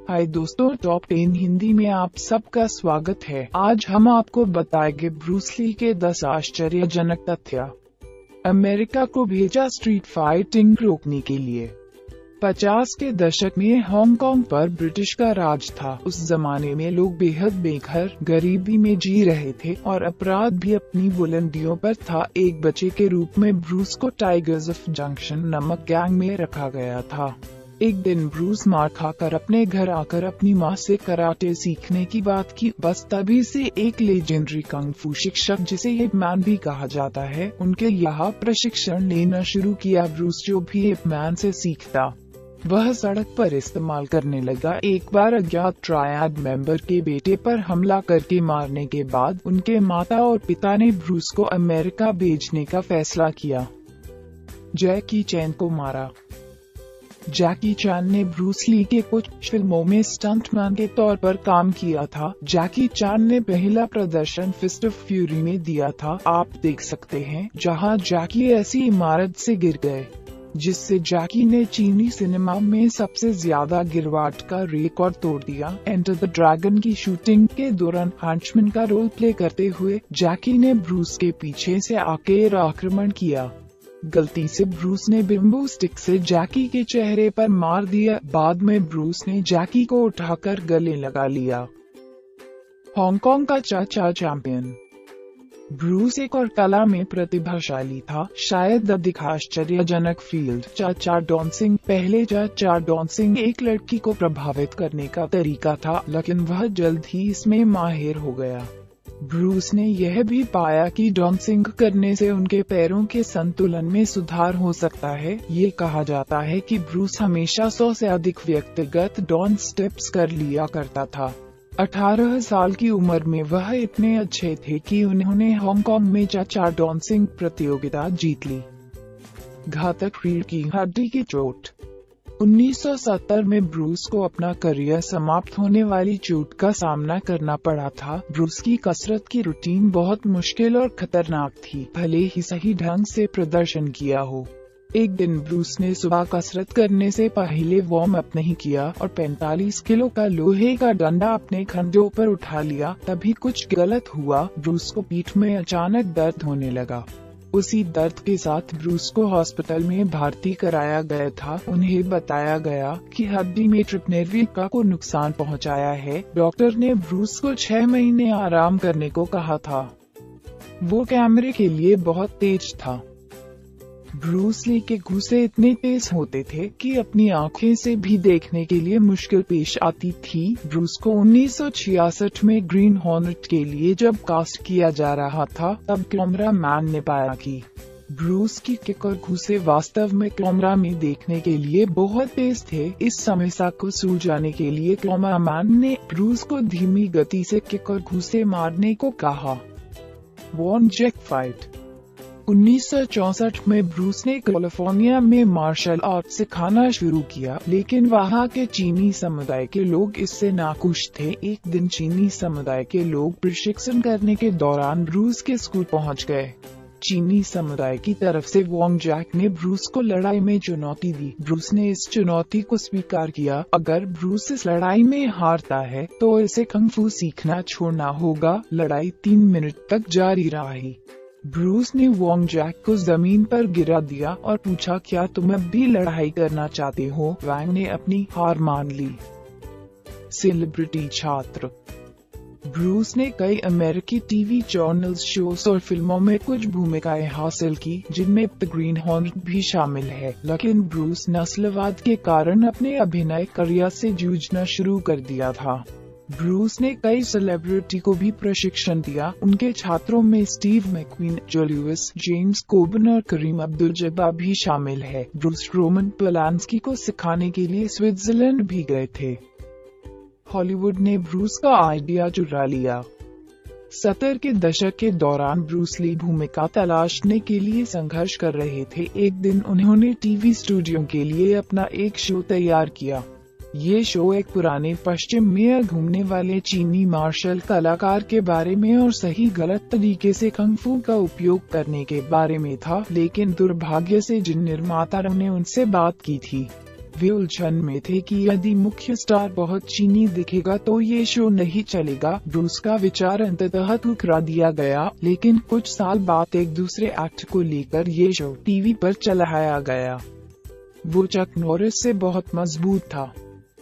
हाय दोस्तों, टॉप 10 हिंदी में आप सबका स्वागत है। आज हम आपको बताएंगे ब्रूस ली के 10 आश्चर्यजनक तथ्य। अमेरिका को भेजा स्ट्रीट फाइटिंग रोकने के लिए। 50 के दशक में हांगकांग पर ब्रिटिश का राज था। उस जमाने में लोग बेहद बेघर, गरीबी में जी रहे थे और अपराध भी अपनी बुलंदियों पर था। एक बच्चे के रूप में ब्रूस को टाइगर्स ऑफ जंक्शन नामक गैंग में रखा गया था। एक दिन ब्रूस मार खाकर अपने घर आकर अपनी माँ से कराटे सीखने की बात की। बस तभी से एक लेजेंडरी कंग फू शिक्षक, जिसे हिप मैन भी कहा जाता है, उनके यहाँ प्रशिक्षण लेना शुरू किया। ब्रूस जो भी हिप मैन से सीखता वह सड़क पर इस्तेमाल करने लगा। एक बार अज्ञात ट्रायड मेंबर के बेटे पर हमला करके मारने के बाद उनके माता और पिता ने ब्रूस को अमेरिका भेजने का फैसला किया। जैकी चैन को मारा। जैकी चैन ने ब्रूस ली के कुछ फिल्मों में स्टंटमैन के तौर पर काम किया था। जैकी चैन ने पहला प्रदर्शन फिस्ट ऑफ फ्यूरी में दिया था। आप देख सकते हैं जहां जैकी ऐसी इमारत से गिर गए जिससे जैकी ने चीनी सिनेमा में सबसे ज्यादा गिरवाट का रिकॉर्ड तोड़ दिया। एंटर द ड्रैगन की शूटिंग के दौरान हंचमैन का रोल प्ले करते हुए जैकी ने ब्रूस के पीछे से आकर आक्रमण किया। गलती से ब्रूस ने बिम्बो स्टिक से जैकी के चेहरे पर मार दिया। बाद में ब्रूस ने जैकी को उठाकर गले लगा लिया। हांगकांग का चाचा चैंपियन। ब्रूस एक और कला में प्रतिभाशाली था, शायद अधिक आश्चर्यजनक फील्ड चाचा डांसिंग। पहले चाचा डांसिंग एक लड़की को प्रभावित करने का तरीका था, लेकिन वह जल्द ही इसमें माहिर हो गया। ब्रूस ने यह भी पाया कि डांसिंग करने से उनके पैरों के संतुलन में सुधार हो सकता है। ये कहा जाता है कि ब्रूस हमेशा 100 से अधिक व्यक्तिगत डांस स्टेप्स कर लिया करता था। 18 साल की उम्र में वह इतने अच्छे थे कि उन्होंने हांगकांग में चाचा डांसिंग प्रतियोगिता जीत ली। घातक रीढ़ की हड्डी की चोट। 1970 में ब्रूस को अपना करियर समाप्त होने वाली चोट का सामना करना पड़ा था। ब्रूस की कसरत की रूटीन बहुत मुश्किल और खतरनाक थी, भले ही सही ढंग से प्रदर्शन किया हो। एक दिन ब्रूस ने सुबह कसरत करने से पहले वार्म अप नहीं किया और 45 किलो का लोहे का डंडा अपने कंधों पर उठा लिया। तभी कुछ गलत हुआ। ब्रूस को पीठ में अचानक दर्द होने लगा। उसी दर्द के साथ ब्रूस को हॉस्पिटल में भर्ती कराया गया था। उन्हें बताया गया कि हड्डी में ट्रिप नेर्विका को नुकसान पहुंचाया है। डॉक्टर ने ब्रूस को 6 महीने आराम करने को कहा था। वो कैमरे के लिए बहुत तेज था। ब्रूस ली के घूंसे इतने तेज होते थे कि अपनी आंखें से भी देखने के लिए मुश्किल पेश आती थी। ब्रूस को 1966 में ग्रीन हॉर्नेट के लिए जब कास्ट किया जा रहा था, तब कैमरा मैन ने पाया कि ब्रूस की किक और घूंसे वास्तव में कैमरा में देखने के लिए बहुत तेज थे। इस समस्या को सुलझाने के लिए कैमरा मैन ने ब्रूस को धीमी गति से किक और घूंसे मारने को कहा। Von Jack fight. 1964 में ब्रूस ने कैलिफोर्निया में मार्शल आर्ट सिखाना शुरू किया, लेकिन वहाँ के चीनी समुदाय के लोग इससे नाखुश थे। एक दिन चीनी समुदाय के लोग प्रशिक्षण करने के दौरान ब्रूस के स्कूल पहुँच गए। चीनी समुदाय की तरफ से वॉन्ग जैक ने ब्रूस को लड़ाई में चुनौती दी। ब्रूस ने इस चुनौती को स्वीकार किया। अगर ब्रूस इस लड़ाई में हारता है तो इसे कंग फू सीखना छोड़ना होगा। लड़ाई 3 मिनट तक जारी रही। ब्रूस ने वॉन्ग जैक को जमीन पर गिरा दिया और पूछा, क्या तुम अब भी लड़ाई करना चाहते हो? वॉन्ग ने अपनी हार मान ली। सेलिब्रिटी छात्र। ब्रूस ने कई अमेरिकी टीवी चैनल्स, शोज और फिल्मों में कुछ भूमिकाएं हासिल की, जिनमें द ग्रीन हॉर्नेट भी शामिल है। लेकिन ब्रूस नस्लवाद के कारण अपने अभिनय करियर से जूझना शुरू कर दिया था। ब्रूस ने कई सेलिब्रिटी को भी प्रशिक्षण दिया। उनके छात्रों में स्टीव मैक्वीन, जो लुइस, जेम्स कोबन और करीम अब्दुल-जब्बार भी शामिल है। ब्रूस रोमन पोलांस्की को सिखाने के लिए स्विट्जरलैंड भी गए थे। हॉलीवुड ने ब्रूस का आइडिया चुरा लिया। 70 के दशक के दौरान ब्रूस ली भूमिका तलाशने के लिए संघर्ष कर रहे थे। एक दिन उन्होंने टीवी स्टूडियो के लिए अपना एक शो तैयार किया। ये शो एक पुराने पश्चिम में घूमने वाले चीनी मार्शल कलाकार के बारे में और सही गलत तरीके से कंग फू का उपयोग करने के बारे में था। लेकिन दुर्भाग्य से जिन निर्माताओं ने उनसे बात की थी वे उलझन में थे कि यदि मुख्य स्टार बहुत चीनी दिखेगा तो ये शो नहीं चलेगा। ब्रूस का विचार अंततः ठुकरा दिया गया, लेकिन कुछ साल बाद एक दूसरे एक्ट को लेकर ये शो टीवी पर चलाया गया। वो चक नॉरिस से बहुत मजबूत था।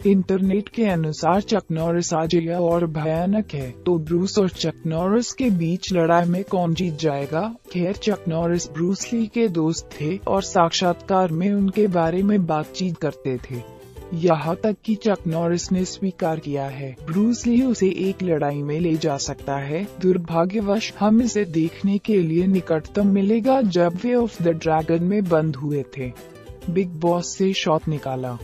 इंटरनेट के अनुसार चक नॉरिस अजेय और भयानक है, तो ब्रूस और चक नॉरिस के बीच लड़ाई में कौन जीत जाएगा। खैर, चक नॉरिस ब्रूस ली के दोस्त थे और साक्षात्कार में उनके बारे में बातचीत करते थे। यहाँ तक कि चक नॉरिस ने स्वीकार किया है ब्रूस ली उसे एक लड़ाई में ले जा सकता है। दुर्भाग्यवश हम इसे देखने के लिए निकटतम मिलेगा जब वे ऑफ द ड्रैगन में बंद हुए थे। बिग बॉस से शॉट निकाला।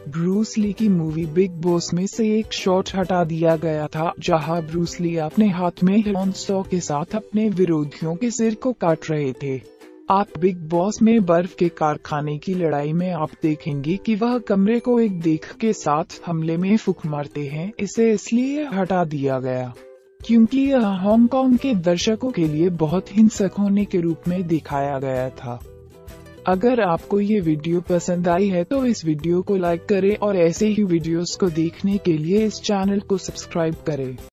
ब्रूस ली की मूवी बिग बॉस में से एक शॉट हटा दिया गया था, जहां ब्रूस ली अपने हाथ में हॉन्सॉ के साथ अपने विरोधियों के सिर को काट रहे थे। आप बिग बॉस में बर्फ के कारखाने की लड़ाई में आप देखेंगे कि वह कमरे को एक देख के साथ हमले में फूंक मारते हैं। इसे इसलिए हटा दिया गया क्योंकि यह हांगकांग के दर्शकों के लिए बहुत हिंसक होने के रूप में दिखाया गया था। अगर आपको ये वीडियो पसंद आई है तो इस वीडियो को लाइक करें और ऐसे ही वीडियोस को देखने के लिए इस चैनल को सब्सक्राइब करें।